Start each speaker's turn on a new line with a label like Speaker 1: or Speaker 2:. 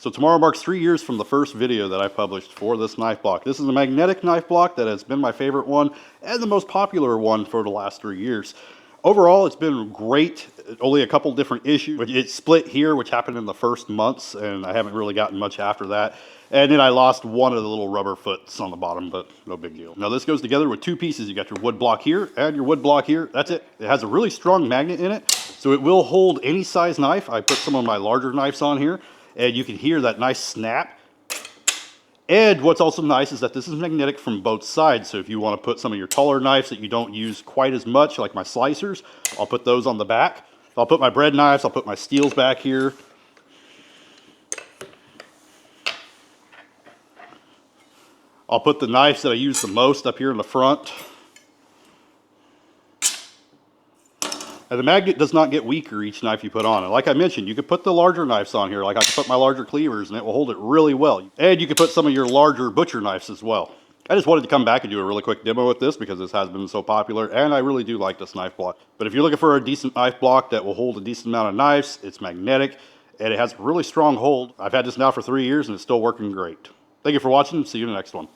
Speaker 1: So tomorrow marks 3 years from the first video that I published for this knife block. This is a magnetic knife block that has been my favorite one and the most popular one for the last 3 years. Overall, it's been great. Only a couple different issues. It split here, which happened in the first months, and I haven't really gotten much after that. And then I lost one of the little rubber foots on the bottom, but no big deal. Now this goes together with two pieces. You got your wood block here and your wood block here. That's it. It has a really strong magnet in it, so it will hold any size knife. I put some of my larger knives on here, and you can hear that nice snap. And what's also nice is that this is magnetic from both sides. So if you want to put some of your taller knives that you don't use quite as much, like my slicers, I'll put those on the back. I'll put my bread knives, I'll put my steels back here. I'll put the knives that I use the most up here in the front. And the magnet does not get weaker each knife you put on. And like I mentioned, you could put the larger knives on here. Like I could put my larger cleavers and it will hold it really well. And you could put some of your larger butcher knives as well. I just wanted to come back and do a really quick demo with this because this has been so popular and I really do like this knife block. But if you're looking for a decent knife block that will hold a decent amount of knives, it's magnetic and it has a really strong hold. I've had this now for 3 years and it's still working great. Thank you for watching. See you in the next one.